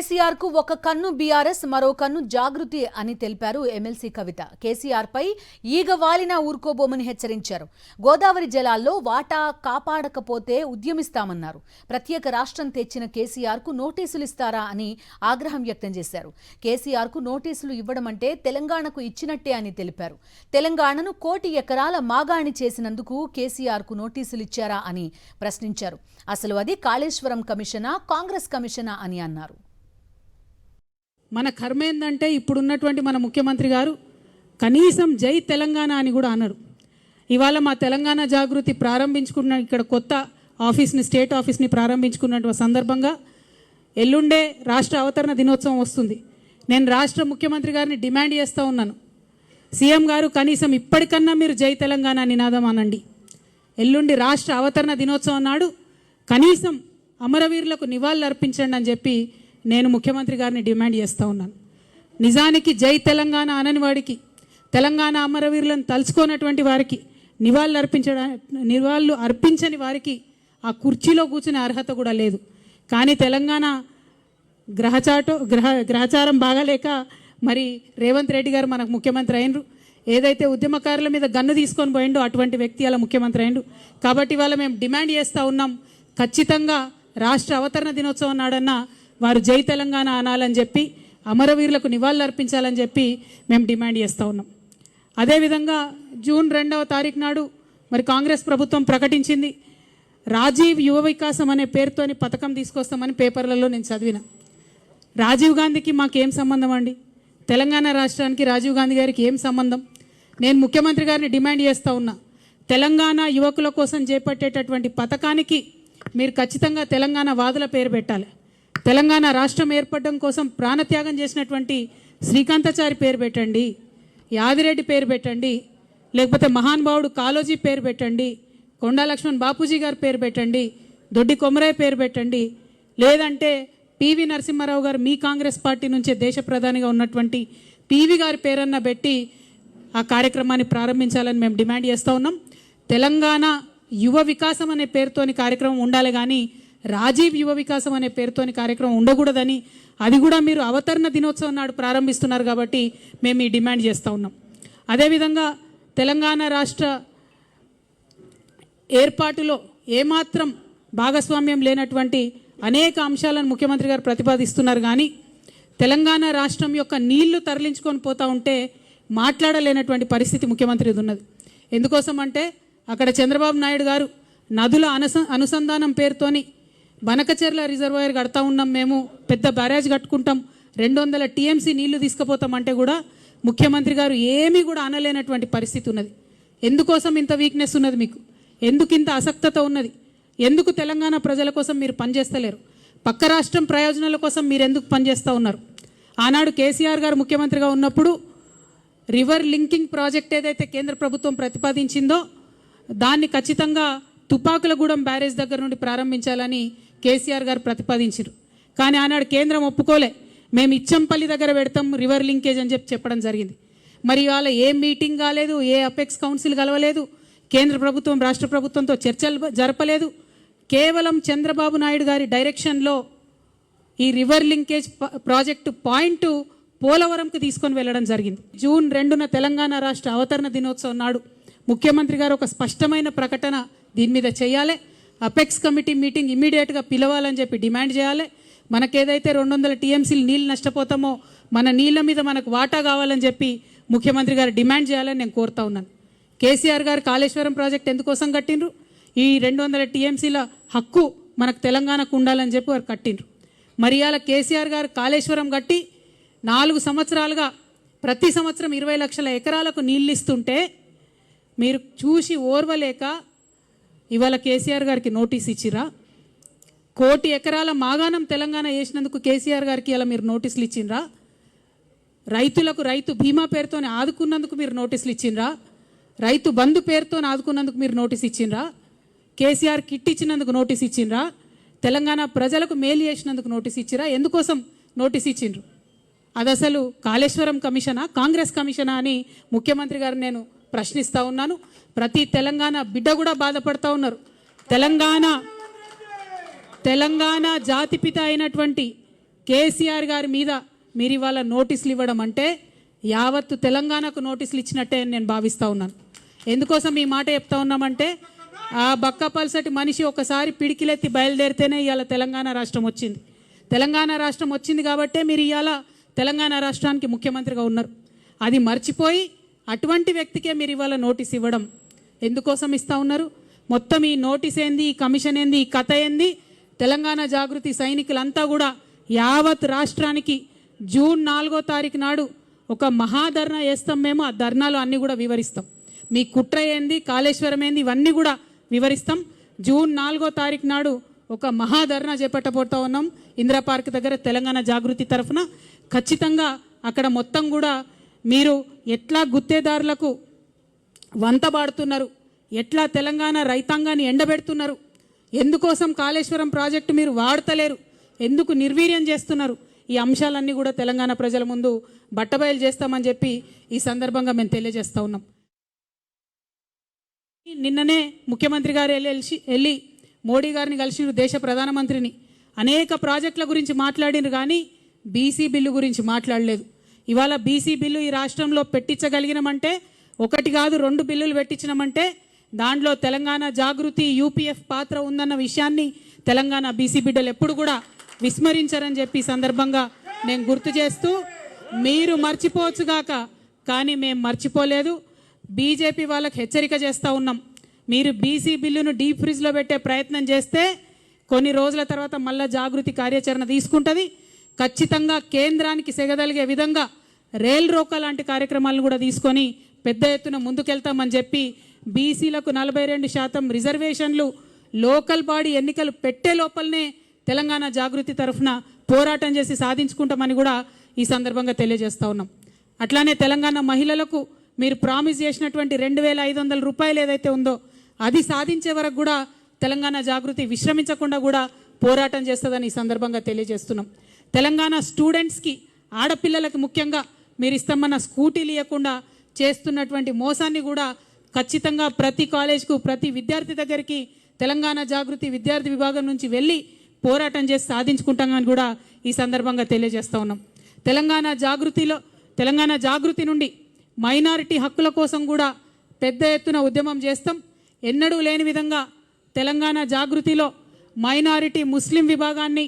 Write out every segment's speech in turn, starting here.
కేసీఆర్ కు ఒక కన్ను బీఆర్ఎస్ మరో కన్ను జాగృతి అని తెలిపారు ఎమ్మెల్సీ కవిత. కేసీఆర్ పై ఈగ వాలినా ఊరుకోబోమని హెచ్చరించారు. గోదావరి జలాల్లో వాటా కాపాడకపోతే ఉద్యమిస్తామన్నారు. ప్రత్యేక రాష్ట్రం తెచ్చిన కేసీఆర్ కు నోటీసులు ఇస్తారా అని ఆగ్రహం వ్యక్తం చేశారు. కేసీఆర్ కు నోటీసులు ఇవ్వడం అంటే తెలంగాణకు ఇచ్చినట్టే అని తెలిపారు. తెలంగాణను 1 కోటి ఎకరాల మాగాణి చేసినందుకు కేసీఆర్ కు నోటీసులు ఇచ్చారా అని ప్రశ్నించారు. అసలు అది కాళేశ్వరం కమిషనా కాంగ్రెస్ కమిషనా అని అన్నారు. మన కర్మ ఏందంటే ఇప్పుడున్నటువంటి మన ముఖ్యమంత్రి గారు కనీసం జై తెలంగాణ అని కూడా అన్నారు. ఇవాళ మా తెలంగాణ జాగృతి ప్రారంభించుకున్న ఇక్కడ కొత్త ఆఫీస్ని స్టేట్ ఆఫీస్ని ప్రారంభించుకున్న సందర్భంగా ఎల్లుండే రాష్ట్ర అవతరణ దినోత్సవం వస్తుంది. నేను రాష్ట్ర ముఖ్యమంత్రి గారిని డిమాండ్ చేస్తూ ఉన్నాను, సీఎం గారు కనీసం ఇప్పటికన్నా మీరు జై తెలంగాణ నినాదం అనండి. ఎల్లుండి రాష్ట్ర అవతరణ దినోత్సవం నాడు కనీసం అమరవీరులకు నివాళులు అర్పించండి అని చెప్పి నేను ముఖ్యమంత్రి గారిని డిమాండ్ చేస్తూ ఉన్నాను. నిజానికి జై తెలంగాణ అనని వాడికి, తెలంగాణ అమరవీరులను తలుచుకోనటువంటి వారికి, నివాళులు అర్పించని వారికి ఆ కుర్చీలో కూర్చునే అర్హత కూడా లేదు. కానీ తెలంగాణ గ్రహచారం బాగాలేక మరి రేవంత్ రెడ్డి గారు మనకు ముఖ్యమంత్రి అయినరు. ఏదైతే ఉద్యమకారుల మీద గన్ను తీసుకొని పోయిండో అటువంటి వ్యక్తి అలా ముఖ్యమంత్రి అయిండు. కాబట్టి ఇవాళ మేము డిమాండ్ చేస్తూ ఉన్నాం, ఖచ్చితంగా రాష్ట్ర అవతరణ దినోత్సవం నాడన్నా వారు జై తెలంగాణ అనాలని చెప్పి, అమరవీరులకు నివాళులు అర్పించాలని చెప్పి మేము డిమాండ్ చేస్తూ ఉన్నాం. అదేవిధంగా జూన్ 2వ తారీఖు నాడు మరి కాంగ్రెస్ ప్రభుత్వం ప్రకటించింది, రాజీవ్ యువ వికాసం అనే పేరుతోని పథకం తీసుకొస్తామని పేపర్లలో నేను చదివిన. రాజీవ్ గాంధీకి మాకేం సంబంధం అండి? తెలంగాణ రాష్ట్రానికి రాజీవ్ గాంధీ గారికి ఏం సంబంధం? నేను ముఖ్యమంత్రి గారిని డిమాండ్ చేస్తూ ఉన్నా, తెలంగాణ యువకుల కోసం చేపట్టేటటువంటి పథకానికి మీరు ఖచ్చితంగా తెలంగాణ వాదుల పేరు పెట్టాలి. తెలంగాణ రాష్ట్రం ఏర్పడడం కోసం ప్రాణత్యాగం చేసినటువంటి శ్రీకాంతాచారి పేరు పెట్టండి, యాదిరెడ్డి పేరు పెట్టండి, లేకపోతే మహానుభావుడు కాళోజీ పేరు పెట్టండి, కొండా లక్ష్మణ్ బాపూజీ గారి పేరు పెట్టండి, దొడ్డి కొమరయ్య పేరు పెట్టండి, లేదంటే పివి నరసింహారావు గారు మీ కాంగ్రెస్ పార్టీ నుంచే దేశ ప్రధానిగా ఉన్నటువంటి పివి గారి పేరన్న పెట్టి ఆ కార్యక్రమాన్ని ప్రారంభించాలని మేము డిమాండ్ చేస్తూ ఉన్నాం. తెలంగాణ యువ వికాసం అనే పేరుతోని కార్యక్రమం ఉండాలి, కానీ రాజీవ్ యువ వికాసం అనే పేరుతోని కార్యక్రమం ఉండకూడదని, అది కూడా మీరు అవతరణ దినోత్సవం నాడు ప్రారంభిస్తున్నారు కాబట్టి మేము ఈ డిమాండ్ చేస్తూ ఉన్నాం. అదేవిధంగా తెలంగాణ రాష్ట్ర ఏర్పాటులో ఏమాత్రం భాగస్వామ్యం లేనటువంటి అనేక అంశాలను ముఖ్యమంత్రి గారు ప్రతిపాదిస్తున్నారు, కానీ తెలంగాణ రాష్ట్రం యొక్క నీళ్లు తరలించుకొని పోతూ ఉంటే మాట్లాడలేనటువంటి పరిస్థితి ముఖ్యమంత్రిది ఉన్నది. ఎందుకోసం అంటే అక్కడ చంద్రబాబు నాయుడు గారు నదుల అనుసంధానం పేరుతోని బనకచెర్ల రిజర్వాయర్ కడతా ఉన్నాం, మేము పెద్ద బ్యారేజ్ కట్టుకుంటాం, 200 టీఎంసీ నీళ్లు తీసుకుపోతామంటే కూడా ముఖ్యమంత్రి గారు ఏమీ కూడా అనలేనటువంటి పరిస్థితి ఉన్నది. ఎందుకోసం ఇంత వీక్నెస్ ఉన్నది మీకు? ఎందుకు ఇంత అసక్తత ఉన్నది? ఎందుకు తెలంగాణ ప్రజల కోసం మీరు పనిచేస్తలేరు? పక్క రాష్ట్రం ప్రయోజనాల కోసం మీరు ఎందుకు పనిచేస్తూ ఉన్నారు? ఆనాడు కేసీఆర్ గారు ముఖ్యమంత్రిగా ఉన్నప్పుడు రివర్ లింకింగ్ ప్రాజెక్ట్ ఏదైతే కేంద్ర ప్రభుత్వం ప్రతిపాదించిందో దాన్ని ఖచ్చితంగా తుపాకులగూడెం బ్యారేజ్ దగ్గర నుండి ప్రారంభించాలని కేసీఆర్ గారు ప్రతిపాదించారు. కానీ ఆనాడు కేంద్రం ఒప్పుకోలే, మేము ఇచ్చంపల్లి దగ్గర పెడతాం రివర్ లింకేజ్ అని చెప్పడం జరిగింది. మరి ఇవాళ ఏ మీటింగ్ కాలేదు, ఏ అపెక్స్ కౌన్సిల్ కలవలేదు, కేంద్ర ప్రభుత్వం రాష్ట్ర ప్రభుత్వంతో చర్చలు జరపలేదు. కేవలం చంద్రబాబు నాయుడు గారి డైరెక్షన్లో ఈ రివర్ లింకేజ్ ప్రాజెక్టు పాయింట్ పోలవరంకు తీసుకొని వెళ్ళడం జరిగింది. జూన్ 2న తెలంగాణ రాష్ట్ర అవతరణ దినోత్సవం నాడు ముఖ్యమంత్రి గారు ఒక స్పష్టమైన ప్రకటన దీని మీద చేయాలి. అపెక్స్ కమిటీ మీటింగ్ ఇమీడియట్గా పిలవాలని చెప్పి డిమాండ్ చేయాలి. మనకేదైతే 200 టీఎంసీలు నీళ్ళు నష్టపోతామో మన నీళ్ళ మీద మనకు వాటా కావాలని చెప్పి ముఖ్యమంత్రి గారు డిమాండ్ చేయాలని నేను కోరుతా ఉన్నాను. కేసీఆర్ గారు కాళేశ్వరం ప్రాజెక్ట్ ఎందుకోసం కట్టిండ్రు? ఈ 200 టీఎంసీల హక్కు మనకు తెలంగాణకు ఉండాలని చెప్పి వారు కట్టిండ్రు. మరి ఇవాళ కేసీఆర్ గారు కాళేశ్వరం కట్టి 4 సంవత్సరాలుగా ప్రతి సంవత్సరం 20 లక్షల ఎకరాలకు నీళ్ళు ఇస్తుంటే మీరు చూసి ఓర్వలేక ఇవాళ కేసీఆర్ గారికి నోటీస్ ఇచ్చిరా? 1 కోటి ఎకరాల మాగాణం తెలంగాణ వేసినందుకు కేసీఆర్ గారికి ఇలా మీరు నోటీసులు ఇచ్చిండ్రా? రైతులకు రైతు బీమా పేరుతో ఆదుకున్నందుకు మీరు నోటీసులు ఇచ్చిండ్రా? రైతు బంధు పేరుతో ఆదుకున్నందుకు మీరు నోటీస్ ఇచ్చిండ్రా? కేసీఆర్ కిట్ ఇచ్చినందుకు నోటీస్ ఇచ్చిండ్రా? తెలంగాణ ప్రజలకు మేలు చేసినందుకు నోటీస్ ఇచ్చిరా? ఎందుకోసం నోటీస్ ఇచ్చిండ్రు? అది అసలు కాళేశ్వరం కమిషనా కాంగ్రెస్ కమిషనా అని ముఖ్యమంత్రి గారు నేను ప్రశ్నిస్తూ ఉన్నాను. ప్రతి తెలంగాణ బిడ్డ కూడా బాధపడతా ఉన్నారు. తెలంగాణ జాతిపిత అయినటువంటి కేసీఆర్ గారి మీద మీరు ఇవాళ నోటీసులు ఇవ్వడం అంటే యావత్తు తెలంగాణకు నోటీసులు ఇచ్చినట్టే అని నేను భావిస్తూ ఉన్నాను. ఎందుకోసం ఈ మాట చెప్తా ఉన్నామంటే ఆ బక్కపల్సటి మనిషి ఒకసారి పిడికిలెత్తి బయలుదేరితేనే ఇవాళ తెలంగాణ రాష్ట్రం వచ్చింది. తెలంగాణ రాష్ట్రం వచ్చింది కాబట్టే మీరు ఇవాళ తెలంగాణ రాష్ట్రానికి ముఖ్యమంత్రిగా ఉన్నారు. అది మర్చిపోయి అటువంటి వ్యక్తికే మీరు ఇవాళ నోటీస్ ఇవ్వడం ఎందుకోసం ఇస్తూ ఉన్నారు? మొత్తం ఈ నోటీస్ ఏంది, ఈ కమిషన్ ఏంది, ఈ కథ ఏంది? తెలంగాణ జాగృతి సైనికులంతా కూడా యావత్ రాష్ట్రానికి జూన్ 4వ తారీఖు నాడు ఒక మహాధర్నా చేస్తాం. మేము ఆ ధర్నాలో అన్నీ కూడా వివరిస్తాం. మీ కుట్ర ఏంది, కాళేశ్వరం ఏంది, ఇవన్నీ కూడా వివరిస్తాం. జూన్ 4వ తారీఖు నాడు ఒక మహాధర్నా చేపట్టబోతా ఉన్నాం ఇందిరా పార్క్ దగ్గర తెలంగాణ జాగృతి తరఫున. ఖచ్చితంగా అక్కడ మొత్తం కూడా మీరు ఎట్లా గుత్తేదారులకు వంతబాడుతున్నారు, ఎట్లా తెలంగాణ రైతాంగాన్ని ఎండబెడుతున్నారు, ఎందుకోసం కాళేశ్వరం ప్రాజెక్టు మీరు వాడతలేరు, ఎందుకు నిర్వీర్యం చేస్తున్నారు, ఈ అంశాలన్నీ కూడా తెలంగాణ ప్రజల ముందు బట్టబయలు చేస్తామని చెప్పి ఈ సందర్భంగా మేము తెలియజేస్తూ ఉన్నాం. నిన్ననే ముఖ్యమంత్రి గారు వెళ్ళి మోడీ గారిని కలిసినారు, దేశ ప్రధానమంత్రిని. అనేక ప్రాజెక్టుల గురించి మాట్లాడినారు కానీ బీసీ బిల్లు గురించి మాట్లాడలేదు. ఇవాళ బీసీ బిల్లు ఈ రాష్ట్రంలో పెట్టించగలిగినామంటే, ఒకటి కాదు 2 బిల్లులు పెట్టించినామంటే దాంట్లో తెలంగాణ జాగృతి యూపీఎఫ్ పాత్ర ఉందన్న విషయాన్ని తెలంగాణ బీసీ బిడ్డలు ఎప్పుడు కూడా విస్మరించారని చెప్పి సందర్భంగా నేను గుర్తు చేస్తూ, మీరు మర్చిపోవచ్చుగాక కానీ మేము మర్చిపోలేదు. బీజేపీ వాళ్ళకి హెచ్చరిక చేస్తూ ఉన్నాం, మీరు బీసీ బిల్లును డీప్ ఫ్రిడ్జ్లో పెట్టే ప్రయత్నం చేస్తే కొన్ని రోజుల తర్వాత మళ్ళా జాగృతి కార్యాచరణ తీసుకుంటుంది. ఖచ్చితంగా కేంద్రానికి సెగదలిగే విధంగా రైల్ రోకా లాంటి కార్యక్రమాలను కూడా తీసుకొని పెద్ద ఎత్తున ముందుకెళ్తామని చెప్పి, బీసీలకు 42% రిజర్వేషన్లు లోకల్ బాడీ ఎన్నికలు పెట్టే లోపలనే తెలంగాణ జాగృతి తరఫున పోరాటం చేసి సాధించుకుంటామని కూడా ఈ సందర్భంగా తెలియజేస్తూ ఉన్నాం. అట్లానే తెలంగాణ మహిళలకు మీరు ప్రామిస్ చేసినటువంటి 2500 రూపాయలు ఏదైతే ఉందో అది సాధించే వరకు కూడా తెలంగాణ జాగృతి విశ్రమించకుండా కూడా పోరాటం చేస్తుందని ఈ సందర్భంగా తెలియజేస్తున్నాం. తెలంగాణ స్టూడెంట్స్కి, ఆడపిల్లలకు ముఖ్యంగా మీరు ఇస్తామన్న స్కూటీలు ఇవ్వకుండా చేస్తున్నటువంటి మోసాన్ని కూడా ఖచ్చితంగా ప్రతి కాలేజ్కు, ప్రతి విద్యార్థి దగ్గరికి తెలంగాణ జాగృతి విద్యార్థి విభాగం నుంచి వెళ్ళి పోరాటం చేసి సాధించుకుంటామని కూడా ఈ సందర్భంగా తెలియజేస్తూ ఉన్నాం. తెలంగాణ జాగృతి నుండి మైనారిటీ హక్కుల కోసం కూడా పెద్ద ఎత్తున ఉద్యమం చేస్తాం. ఎన్నడూ లేని విధంగా తెలంగాణ జాగృతిలో మైనారిటీ ముస్లిం విభాగాన్ని,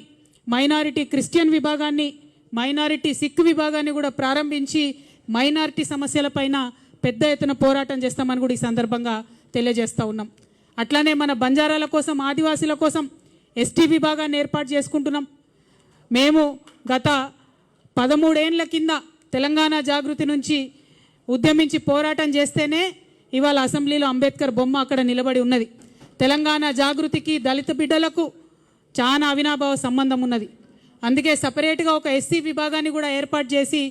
మైనారిటీ క్రిస్టియన్ విభాగాన్ని, మైనారిటీ సిక్ విభాగాన్ని కూడా ప్రారంభించి మైనారిటీ సమస్యలపైన పెద్ద ఎత్తున పోరాటం చేస్తామని కూడా ఈ సందర్భంగా తెలియజేస్తూ ఉన్నాం. అట్లానే మన బంజారాల కోసం, ఆదివాసీల కోసం ఎస్టీ విభాగాన్ని ఏర్పాటు చేసుకుంటున్నాం. మేము గత 13 ఏళ్ల కింద తెలంగాణ జాగృతి నుంచి ఉద్యమించి పోరాటం చేస్తేనే ఇవాళ అసెంబ్లీలో అంబేద్కర్ బొమ్మ అక్కడ నిలబడి ఉన్నది. తెలంగాణ జాగృతికి దళిత బిడ్డలకు చాలా అవినాభావ సంబంధం ఉన్నది. అందుకే సపరేట్గా ఒక ఎస్సీ విభాగాన్ని కూడా ఏర్పాటు చేసి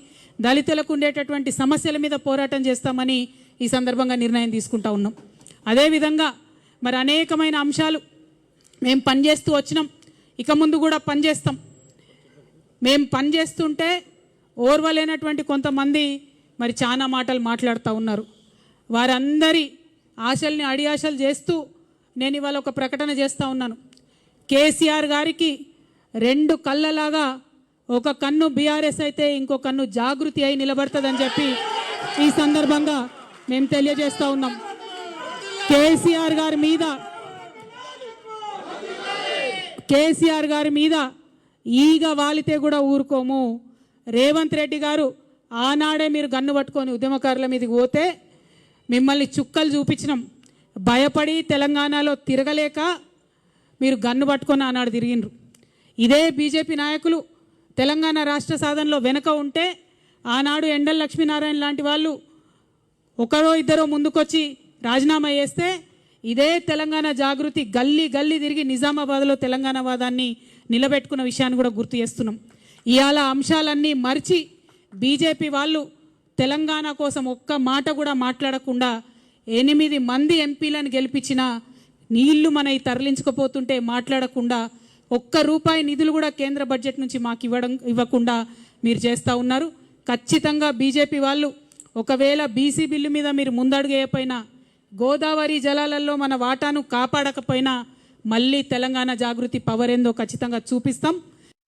దళితులకు ఉండేటటువంటి సమస్యల మీద పోరాటం చేస్తామని ఈ సందర్భంగా నిర్ణయం తీసుకుంటా ఉన్నాం. అదేవిధంగా మరి అనేకమైన అంశాలు మేము పనిచేస్తూ వచ్చినాం, ఇక ముందు కూడా పనిచేస్తాం. మేము పనిచేస్తుంటే ఓర్వలేనటువంటి కొంతమంది మరి చాలా మాటలు మాట్లాడుతూ ఉన్నారు. వారందరి ఆశల్ని అడియాశలు చేస్తూ నేను ఇవాళ ఒక ప్రకటన చేస్తూ ఉన్నాను. కేసీఆర్ గారికి 2 కళ్ళలాగా ఒక కన్ను బీఆర్ఎస్ అయితే ఇంకో కన్ను జాగృతి అయి నిలబడుతుందని చెప్పి ఈ సందర్భంగా మేము తెలియజేస్తూ ఉన్నాం. కేసీఆర్ గారి మీద ఈగ వాలితే కూడా ఊరుకోము. రేవంత్ రెడ్డి గారు ఆనాడే మీరు గన్ను పట్టుకొని ఉద్యమకారుల మీదకి పోతే మిమ్మల్ని చుక్కలు చూపించినాం. భయపడి తెలంగాణలో తిరగలేక మీరు గన్ను పట్టుకొని ఆనాడు తిరిగినరు. ఇదే బీజేపీ నాయకులు తెలంగాణ రాష్ట్ర సాధనలో వెనక ఉంటే ఆనాడు ఎండల లక్ష్మీనారాయణ లాంటి వాళ్ళు ఒకరో ఇద్దరో ముందుకొచ్చి రాజీనామా చేస్తే ఇదే తెలంగాణ జాగృతి గల్లీ గల్లీ తిరిగి నిజామాబాద్లో తెలంగాణ వాదాన్ని నిలబెట్టుకున్న విషయాన్ని కూడా గుర్తు చేస్తున్నాం. ఇవాళ అంశాలన్నీ మరిచి బీజేపీ వాళ్ళు తెలంగాణ కోసం ఒక్క మాట కూడా మాట్లాడకుండా 8 మంది ఎంపీలను గెలిపించిన నీళ్లు మనవి తరలించకపోతుంటే మాట్లాడకుండా ₹1 నిధులు కూడా కేంద్ర బడ్జెట్ నుంచి మాకు ఇవ్వకుండా మీరు చేస్తూ ఉన్నారు. ఖచ్చితంగా బీజేపీ వాళ్ళు ఒకవేళ బీసీ బిల్లు మీద మీరు ముందడుగేయపోయినా, గోదావరి జలాలలో మన వాటాను కాపాడకపోయినా మళ్ళీ తెలంగాణ జాగృతి పవర్ ఏందో ఖచ్చితంగా చూపిస్తాం.